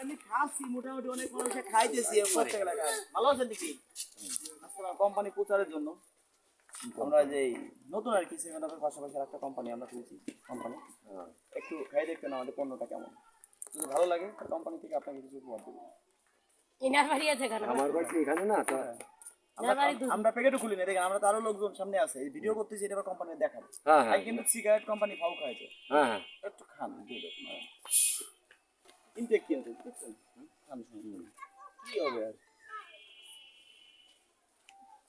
আমি খাচ্ছি মোটামুটি অনেক মানুষে খাইতেছি প্রত্যেক এলাকায়। ভালো আছেন নাকি? আসলে কোম্পানি প্রচারের জন্য আমরা যে নতুন আর কি সেভেন-আপের পাশাপাশি একটা কোম্পানি আমরা খুলছি কোম্পানি। একটু খাই দেখতে না আমাদের পণ্যটা কেমন। যদি ভালো লাগে কোম্পানি থেকে আপনাকে কিছু উপহার দেবো। ইনার বাড়ি আছে কেন? আমার বাড়ি এখানে না তো। আমরা প্যাকেটও খুলি না, দেখেন আমরা তো আরো লোকজন সামনে আছে, এই ভিডিও করতেছি, এটা কোম্পানি দেখাবো। হ্যাঁ আর কিন্তু সিগারেট কোম্পানি ফাউ খাইছে। হ্যাঁ একটু খান দিয়ে ইনটেক কিন্তু বুঝছেন, খান শুনুন কি হবে আর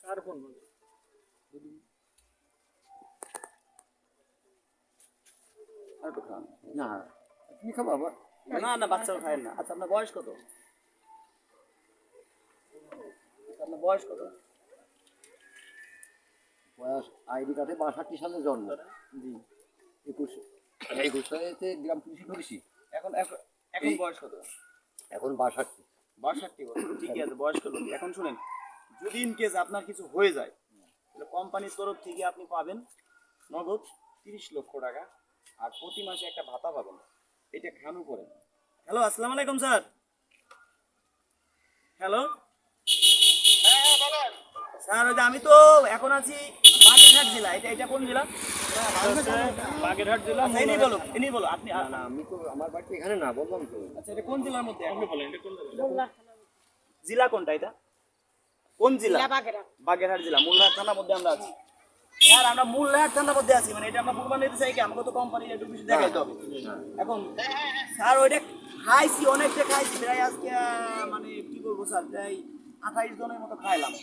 কার ফোন বলে আর তো খান না তুমি খাবো আবার না না বাচ্চাও খায় না। আচ্ছা আপনার বয়স কত? আপনার বয়স কত? বয়স আইডি কার্ডে 62 সালে জন্ম। জি 21 সালেতে গ্রাম পুলিশে ঢুকেছি। এখন এখন এখন বয়স কত? এখন 62। 62 বছর, ঠিকই আছে, বয়স্ক লোক। এখন শুনেন, যদি ইন কেস আপনার কিছু হয়ে যায় তাহলে কোম্পানির তরফ থেকে আপনি পাবেন নগদ 30 লক্ষ টাকা, আর প্রতি মাসে একটা ভাতা পাবেন। এটা খানু করে। হ্যালো, আসসালামু আলাইকুম স্যার। হ্যালো স্যার, ওই যে আমি তো এখন আছি বাগেরহাট জেলা। এটা কোন জেলা? বাগেরহাট জেলা। ইনি বলো আপনি। না আমি তো আমার বাড়ি তো এখানে না, বললাম তো। আচ্ছা, এটা কোন জেলার মধ্যে? আপনি বলেন এটা কোন জেলা? জেলা কোনটা এটা? কোন জেলা? বাগেরহাট জেলা, মুল্লাহাট থানার মধ্যে আমরা আছি। স্যার আমরা মুল্লাহাট থানার মধ্যে আছি, মানে এটা আমরা প্রমাণ নিতে চাই কি আমাকে তো কোম্পানি একটু বেশি দেখাইতে হবে। এখন স্যার ওইটা খাইছি, অনেকটা খাইছি, প্রায় আজকে মানে কি বলবো স্যার, প্রায় 28 জনের মতো খাইলাম।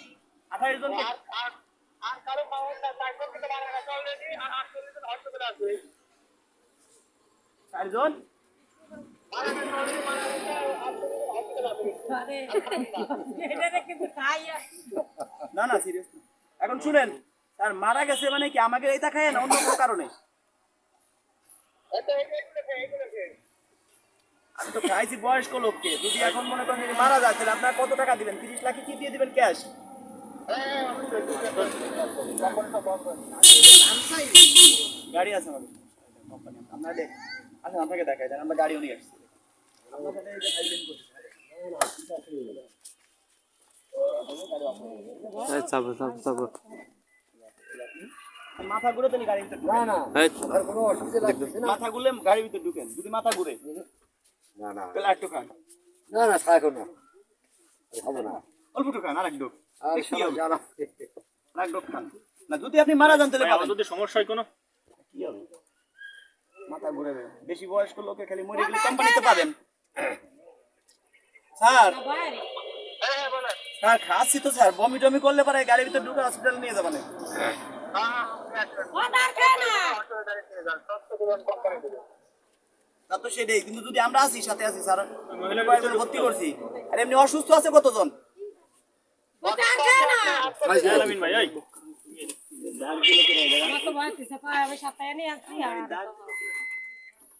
28 জন আর কারো পাওয়ার না, তারপর থেকে মারা গেছে অলরেডি, আর 48 জন হসপিটালে আছে। 4 জন মারা গেছে অলরেডি, মারা গেছে হসপিটালে আছে। আরে এটা কিন্তু খাইয়া না না সিরিয়াস। এখন শুনেন স্যার, মারা গেছে মানে কি আমাকে এইটা খায় না অন্য কোনো কারণে? আমি তো খাইছি বয়স্ক লোককে। যদি এখন মনে করেন যদি মারা যায় তাহলে আপনার কত টাকা দিবেন? 30 লাখ কি দিয়ে দিবেন ক্যাশ? গাড়ি আছে আমাদের কোম্পানি। আপনার দেখ আচ্ছা, আপনাকে দেখাই দেন, আমরা গাড়িও নিয়ে আসছি। আপনার সাথে এই যে ফাইলিং করছি। মাথা ঘুরে তাহলে গাড়ির ভিতরে না না আর কোনো অসুবিধা লাগছে না। মাথা ঘুরলে গাড়ির ভিতরে ঢুকেন। যদি মাথা ঘুরে না না তাহলে একটু খান। না না থাকো না, খাবো না। অল্প একটু খান, আর এক ডোক। আর কি হবে? জানা আর এক ডোক খান না। যদি আপনি মারা যান তাহলে পাবেন। যদি সমস্যা হয় কোনো কি হবে? মাথা ঘুরে যাবে। বেশি বয়স্ক লোকে খালি মরে গেলে কোম্পানিতে পাবেন। স্যার স্যার খাচ্ছি তো স্যার, বমি টমি করলে পরে গাড়ির ভিতরে ঢুকে হসপিটালে নিয়ে যাবেন। তা তো সেটাই, কিন্তু যদি আমরা আছি সাথে আছি স্যার, কয়েকজন ভর্তি করছি, আর এমনি অসুস্থ আছে কতজন? আলামিন ভাই এই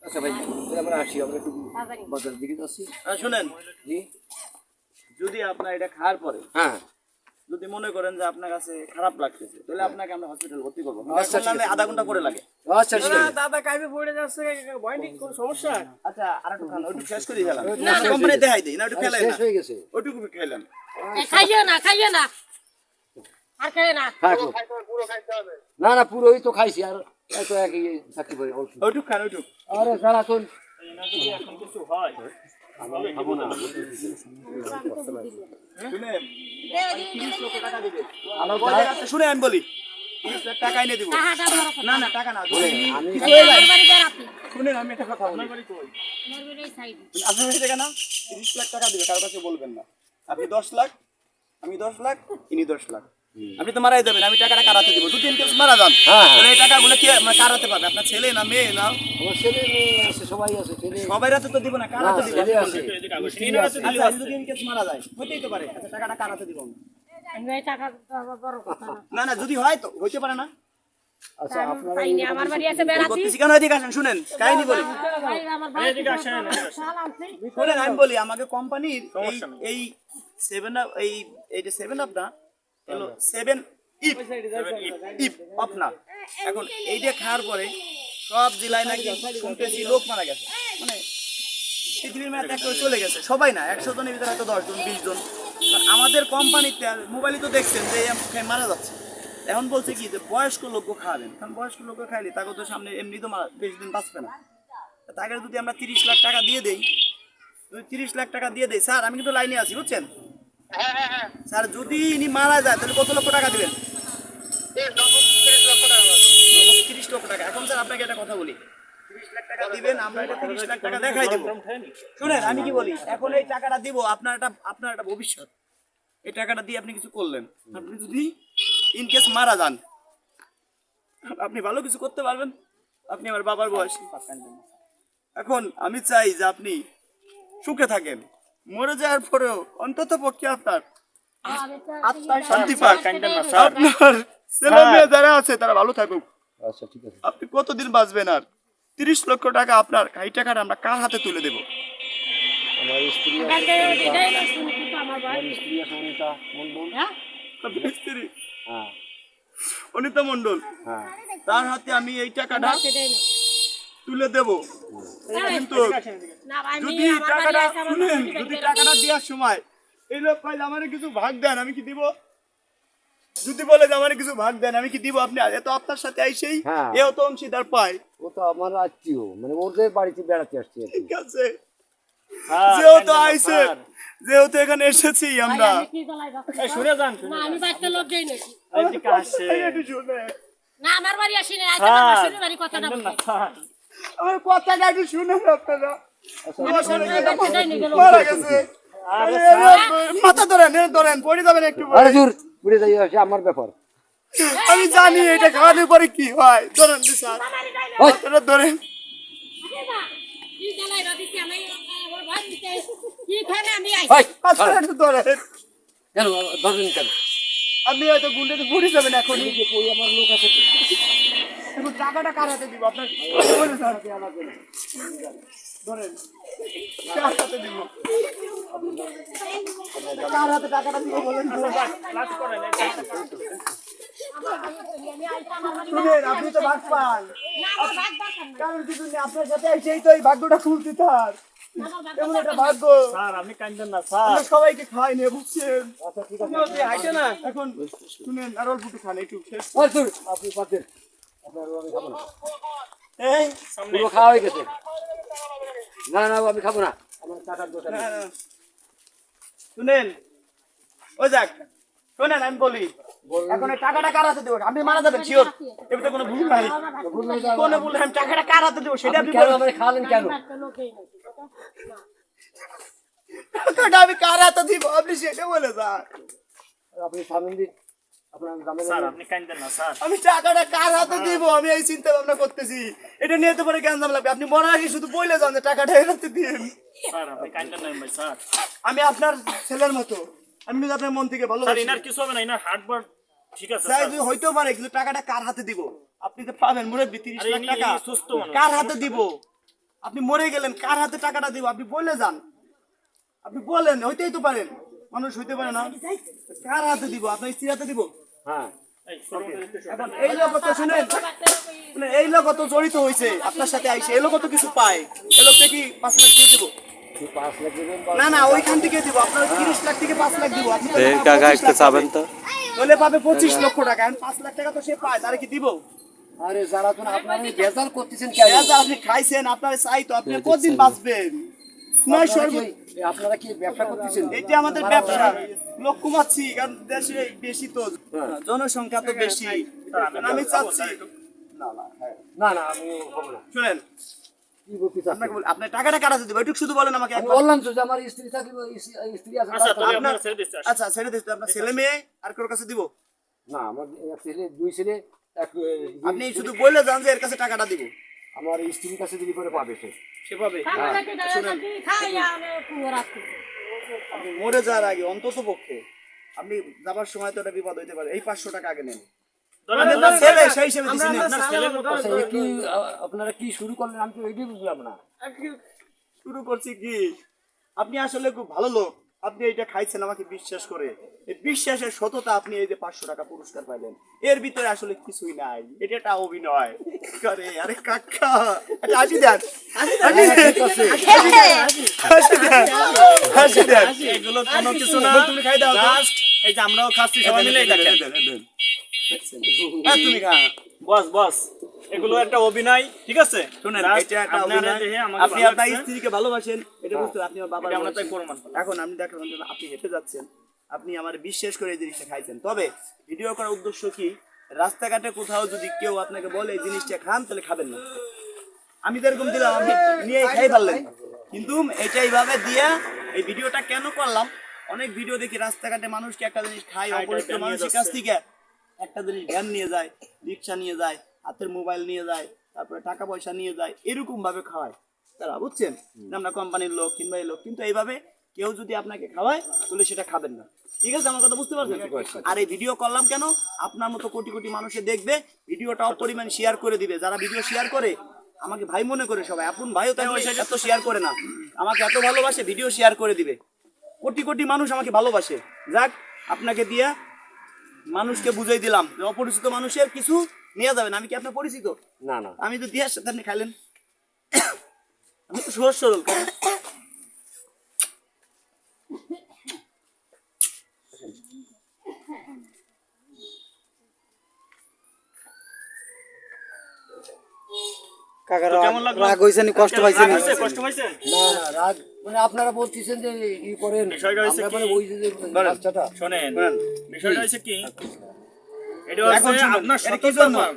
আচ্ছা ভাই আমরা আসি, আমরা একটু বাজার দিকে যাচ্ছি। শুনেন, জি যদি আপনার এটা খাওয়ার পরে হ্যাঁ যদি মনে করেন যে আপনার কাছে খারাপ লাগতেছে তাহলে আপনাকে আমরা হসপিটাল ভর্তি করবো। আচ্ছা, ঠিক আছে। আধা ঘন্টা করে লাগে। আচ্ছা ঠিক আছে। দাদা কাইবে পড়ে যাচ্ছে, বয়নিক কোন সমস্যা? আচ্ছা আর একটু খান, ওইটুকু শেষ করে গেলাম। না, কোম্পানি দেখাই দেই না, একটু খেলেন শেষ না, হয়ে গেছে। ওইটুকু খেলেন। খাইও না আর খাইও না। থাকো না না পুরোই তো খাইছি, আর এত একই থাকতে পারি অল্প। ওইটুকু খান, ওইটুকু। আরে সারাক্ষণ যদি এখন কিছু হয় খাবো না। শুনে 30 লক্ষ টাকা দিবে। শুনে আমি বলি 30 লাখ টাকা এনে দিব। না না টাকা না, আমি শুনেন আমি একটা কথা বলি। আপনার বাড়ি থেকে না 30 লাখ টাকা দিবে, কারোর কাছে বলবেন না। আপনি 10 লাখ, আমি 10 লাখ, ইনি 10 লাখ। আপনি তো মারাই যাবেন, আমি টাকাটা কারাতে দিব। দুদিন কেউ মারা যান তাহলে এই টাকাগুলো কি কারাতে পারবে? আপনার ছেলে না মেয়ে না? আমার ছেলে মেয়ে আছে, সবাই আছে। ছেলে সবাই রাতে তো দিব না, কারাতে দিব। ছেলে আছে। আচ্ছা দুদিন কেউ মারা যায় হইতেই তো পারে। আচ্ছা টাকাটা কারাতে দিব না। না যদি হয় তো হইতে পারে না। আচ্ছা আপনারা আমার বাড়ি আছে বেড়াচ্ছি। করতেছি কেন? এদিকে আসেন, শুনেন কাহিনী বলি। শুনেন আমি বলি, আমাকে কোম্পানির এই 7 আপ, এইটা 7 আপ না, হলো 7 ইপ অফ না। এখন এইটা খাওয়ার পরে সব জেলায় নাকি শুনতেছি লোক মারা গেছে, মানে পৃথিবীর মেয়ে ত্যাগ করে চলে গেছে, সবাই না, 100 জনের ভিতরে হয়তো 10 জন 20 জন। আর আমাদের কোম্পানিতে মোবাইলে তো দেখছেন যে খেয়ে মারা যাচ্ছে। এখন বলছে কি যে বয়স্ক লোক খাওয়াবেন, কারণ বয়স্ক লোক খাইলে তাকে তো সামনে এমনি তো বেশি দিন বাঁচবে না। তাকে যদি আমরা 30 লাখ টাকা দিয়ে দেই, 30 লাখ টাকা দিয়ে দেই, স্যার আমি কিন্তু লাইনে আছি বুঝছেন স্যার, যদি ইনি মারা যায় তাহলে কত লক্ষ টাকা দিবেন? 30 লক্ষ টাকা। এখন স্যার আপনাকে একটা কথা বলি, 30 লাখ টাকা দিবেন, আমরা এটা 30 লাখ টাকা দেখাই দেবো। শুনেন আমি কি বলি, এখন এই টাকাটা দিব, আপনার একটা ভবিষ্যৎ। এই টাকাটা দিয়ে আপনি কিছু করলেন, আপনি যদি ইন কেস মারা যান আপনি ভালো কিছু করতে পারবেন। আপনি আমার বাবার বয়সী। এখন আমি চাই যে আপনি সুখে থাকেন, মরে যাওয়ার পরেও অন্তত পক্ষে আপনার আত্মায় শান্তি পাক, আপনার ছেলে মেয়ে যারা আছে তারা ভালো থাকুক। আচ্ছা ঠিক আছে। আপনি কতদিন বাঁচবেন আর? 30 লক্ষ টাকা আপনার, এই টাকাটা আমরা কার হাতে তুলে দেব? আমার স্ত্রী আমার স্ত্রী আছে অনিতা মন্ডল। আপনার স্ত্রী হ্যাঁ অনিতা মন্ডল, হ্যাঁ তার হাতে আমি এই টাকাটা তুলে দেব। কিন্তু যদি টাকাটা শুনেন, যদি টাকাটা দেওয়ার সময় এই লোক কইলে আমার কিছু ভাগ দেন, আমি কি দিব? যদি বলে যে আমার কিছু ভাগ দেন, আমি কি দিব? আপনি এত আপনার সাথে আইসেই হ্যাঁ। এও তো অংশীদার পায়। ও তো আমার আত্মীয়, মানে ওদের বাড়িতে বেড়াতে আসছে আর কি। ঠিক আছে, যেহেতু আইসে, যেহেতু এখানে এসেছি আমরা, শুনে যান, না আমি বাড়িতে লোক যাই নাকি এদিকে আসে। একটু শুনে না আমার বাড়ি আসি না, আজকে আমার শ্বশুর বাড়ি কথাটা বলতে আমার কথাটা একটু শুনেন আপনারা। আমার শ্বশুর বাড়ি যাই নি গেল মারা গেছে, মাথা ধরেন, ধরেন পড়ে যাবেন একটু পরে। আরে দূর ঘুরে যাই, আসে আমার ব্যাপার। আমি জানি এটা খাওয়ানোর পরে কি হয়। ধরেন স্যার, ওই আপনারা ধরেন। কি জ্বালাই রাদিছি আমি আমার ভাই দিতে কি খানে আমি আইছি ওই আপনারা একটু ধরেন। কেন ধরেন কেন? আপনি হয়তো গুন্ডেতে পড়ে যাবেন এখনই। ওই আমার লোক আছে তো। এখন টাকাটা কার হাতে দিব? আপনার বলে স্যার, ধরেন কার হাতে দিব? কার হাতে টাকাটা দিব বলেন তো? লাস্ট করেন আমি আইছি আমার বাড়ি শুনেন, আপনি তো ভাগ পান, না আমার ভাগ দরকার নাই কারণ কিছু নেই, আপনার সাথে এসেই তো এই ভাগ্যটা খুলতে থাক। আমার ভাগ এমন একটা ভাগ্য, স্যার, আপনি কাঁদেন না স্যার। আমরা সবাইকে খাই নিয়ে বুঝছেন। আচ্ছা ঠিক আছে। এখন শুনেন, আর অল্প একটু খান, একটু শেষ। ওই দূর আপনি পাচ্ছেন, আপনার আমি খাবো না। এই, পুরো খাওয়া হয়ে গেছে। না না আমি খাবো না, আমার টাকার দোকান। না, না। শুনেন, ওই যাক, শোনেন আমি বলি, এখন এই টাকাটা কার হাতে দেবো? আপনি মারা যাবেন শিওর, এর তো কোনো ভুল নাই, কোনো ভুল নাই। আমি টাকাটা কার হাতে দেবো সেটা আপনি কেন বলেন। আমার খাওয়ালেন কেন? বাড়িতে লোক যাই নাকি টাকাটা আমি কার হাতে দিব আপনি সেটা বলে যান। আপনি সামনে দিন, আপনার দামে স্যার, আপনি কাঁদেন না স্যার। আমি টাকাটা কার হাতে দিব আমি এই চিন্তা ভাবনা করতেছি। এটা নিয়ে তো পরে গ্যাঞ্জাম লাগবে। আপনি মনে রাখি শুধু বলে যান যে টাকাটা এর হাতে দিন। স্যার, আপনি কাঁদেন না ভাই স্যার। আমি আপনার ছেলের মতো, আমি কিন্তু আপনার মন থেকে ভালো স্যার, ইনার কিছু হবে না, ইনার হার্টবার ঠিক আছে স্যার। হইতেও পারে, কিন্তু টাকাটা কার হাতে দিব? আপনি তো পাবেন মুরব্বী 30 আরে লাখ ইনি টাকা, সুস্থ মানুষ। কার হাতে দিব? আপনি মরে গেলেন, কার হাতে টাকাটা দিব? আপনি বলে যান, আপনি বলেন, হইতেই তো পারেন, মানুষ হইতে পারে না। কার হাতে দিব? আপনার স্ত্রীর হাতে দিব? হ্যাঁ এই, সরুন, একটু সরুন। এখন এই লোক তো শুনেন, মানে এই লোক তো জড়িত হয়েছে আপনার সাথে আইসে, এই লোক তো কিছু পায়। এই লোককে কি 5 লাখ দিয়ে দিব? 5 লাখ দেবেন বা না না, ওইখান থেকে দিব। আপনার 30 লাখ থেকে 5 লাখ দিব। আপনি কাকা একটু চাবেন তো? বলে পাবে 25 লক্ষ টাকা। এখন 5 লাখ টাকা তো সে পায়, তারে কি দিব? আরে যারা তো আপনারা বেজাল করতেছেন কেন? আপনি খাইছেন, আপনার চাই তো, আপনি কতদিন বাঁচবেন? নয় আপনারা কি ব্যবসা করতেছেন? এটা আমাদের ব্যবসা, লোক কমাচ্ছি, কারণ দেশে বেশি তো জনসংখ্যা তো বেশি। আমি চাচ্ছি, না না আমি খাবো না। শুনেন কি বলতে চাচ্ছেন? আপনাকে বলি, আপনার টাকাটা কাটাতে দেবো, একটু শুধু বলেন আমাকে আমি একবার। বললাম তো যে আমার স্ত্রী থাকলে স্ত্রী আছে। আচ্ছা, তবে আপনার আপনার ছেড়ে দিচ্ছি। আচ্ছা ছেড়ে দিচ্ছি, আপনার ছেলে মেয়ে আর কারোর কাছে দিব? না আমার এক ছেলে, 2 ছেলে, আপনি শুধু বলে যান যে এর কাছে টাকাটা দিব, আমার স্ত্রীর কাছে দিলি করে পাবে সে। সে পাবে। খাওয়া কি দাঁড়া কি খাইয়া পুরো রাখছি আপনি মরে যাওয়ার আগে অন্তত পক্ষে, আপনি যাবার সময় তো একটা বিপদ হইতে পারে, এই 500 টাকা আগে নেন। ধরেন, মানে আপনার ছেলে সেই হিসেবে দিছি না। আপনার ছেলের মতো। আচ্ছা এ কি আপনারা কি শুরু করলেন? আমি তো এটাই বুঝলাম না। শুরু করছি কি, আপনি আসলে খুব ভালো লোক, আপনি এইটা খাইছেন আমাকে বিশ্বাস করে, এই বিশ্বাসের সততা আপনি এই যে 500 টাকা পুরস্কার পাইলেন, এর ভিতরে আসলে কিছুই নাই, এটা একটা অভিনয় করে। আরে কাকা একটা হাসি দেন, হাসি দেন, হাসি দেন। এগুলো কোনো কিছু না, তুমি খাই দাও তো। জাস্ট এই যে আমরাও খাচ্ছি সবাই মিলে দেখেন। হ্যাঁ তুমি খা। বস বস, এগুলো একটা অভিনয়, ঠিক আছে? শুনেন, Just এটা একটা আপনারা অভিনয়। দেখে আমাকে আপনি ভালো আপনার লাগছে। স্ত্রীকে ভালোবাসেন, এটা বুঝতে আপনি আমার বাবার এটা আমরা তাই বয়সী। প্রমাণ। এখন আপনি দেখেন আপনি হেঁটে যাচ্ছেন, আপনি আমার বিশ্বাস করে এই জিনিসটা খাইছেন। তবে ভিডিও করার উদ্দেশ্য কি, রাস্তাঘাটে কোথাও যদি কেউ আপনাকে বলে এই জিনিসটা খান, তাহলে খাবেন না। আমি যেরকম দিলাম আপনি নিয়ে খাই পারলেন, কিন্তু এটা এইভাবে দিয়ে এই ভিডিওটা কেন করলাম, অনেক ভিডিও দেখি রাস্তাঘাটে মানুষকে একটা জিনিস খায়, অপরিচিত নিয়ে মানুষের কাছ থেকে একটা জিনিস ভ্যান নিয়ে যায়, রিক্সা নিয়ে যায়, হাতের মোবাইল নিয়ে যায়, তারপরে টাকা পয়সা নিয়ে যায়, এরকম ভাবে খাওয়ায় তারা, বুঝছেন? আমরা কোম্পানির লোক কিংবা এই লোক, কিন্তু এইভাবে কেউ যদি আপনাকে খাওয়ায় তাহলে সেটা খাবেন না, ঠিক আছে? আমার কথা বুঝতে পারছেন? আর এই ভিডিও করলাম কেন, আপনার মতো কোটি কোটি মানুষে দেখবে, ভিডিওটা অপরিমাণ শেয়ার করে দিবে। যারা ভিডিও শেয়ার করে আমাকে ভাই মনে করে, সবাই আপন ভাইও তাই এত শেয়ার করে না, আমাকে এত ভালোবাসে, ভিডিও শেয়ার করে দিবে। কোটি কোটি মানুষ আমাকে ভালোবাসে। যাক, আপনাকে দিয়া মানুষকে বুঝাই দিলাম যে অপরিচিত মানুষের কিছু নিয়ে যাবেন। আমি কি আপনার পরিচিত? না না আমি তো দিয়ার সাথে আপনি খাইলেন, আমি তো সহজ সরল। কাকার তো কেমন লাগলো? রাগ হইছে নি, কষ্ট পাইছে নি? কষ্ট পাইছেন? না না, রাগ মানে আপনারা বলতেছেন যে ই করেন, বিষয়টা হয়েছে আমরা কি? মানে ওই যে বাচ্চাটা শোনেন, বলেন। বিষয়টা হচ্ছে কি, এটা এখন হচ্ছে শুনুন, আপনার এটা কি সততার জন্য? পাপ।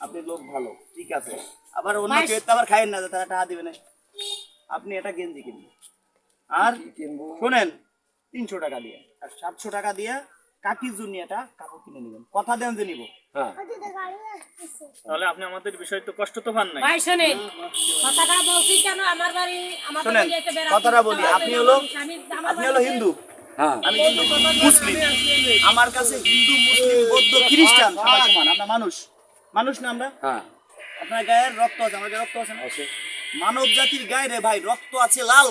আপনি লোক ভালো, ঠিক আছে, আবার অন্য কেউ তো আবার খাইয়েন না যে তারা টাকা দিবে না। আপনি এটা গেঞ্জি কিনবেন, আর শোনেন 300 টাকা দিয়ে আর 700 টাকা দিয়ে কাকির জন্য একটা কাপড় কিনে নেবেন, কথা দেন যে নিব। হ্যাঁ তাহলে আপনি আমাদের বিষয় তো কষ্ট তো পান নাই। ভাই শোনেন, কথাটা বলছি কেন, আমার বাড়ি আমার শোনেন, বাড়িতে বেড়াতে কথাটা বলি, আপনি হলো আমার আপনি হলো হিন্দু, হ্যাঁ আমি কিন্তু মুসলিম। আমার কাছে হিন্দু, মুসলিম, বৌদ্ধ, খ্রিস্টান সবাই সমান। আমরা মানুষ, মানুষ না আমরা? হ্যাঁ আপনার গায়ের রক্ত আছে, আমার গায়ে রক্ত আছে না? মানব জাতির গায়ে রে ভাই রক্ত আছে লাল,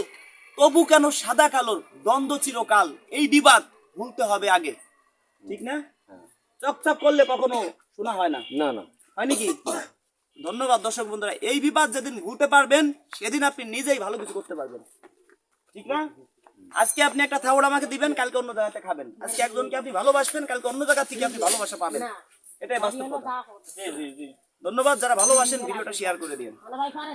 তবু কেন সাদা কালোর দ্বন্দ্ব চিরকাল? এই বিবাদ ভুলতে হবে আগে, ঠিক না? চকচক করলে কখনো শোনা হয় না, না না হয় নাকি? ধন্যবাদ দর্শক বন্ধুরা, এই বিবাদ যেদিন ভুলতে পারবেন সেদিন আপনি নিজেই ভালো কিছু করতে পারবেন, ঠিক না? আজকে আপনি একটা থাওড় আমাকে দিবেন, কালকে অন্য জায়গাতে খাবেন। আজকে একজনকে আপনি ভালোবাসবেন, কালকে অন্য জায়গা থেকে আপনি ভালোবাসা পাবেন, এটাই বাস্তব কথা। জি জি জি। ধন্যবাদ, যারা ভালোবাসেন ভিডিওটা শেয়ার করে দিন। ভাই পারে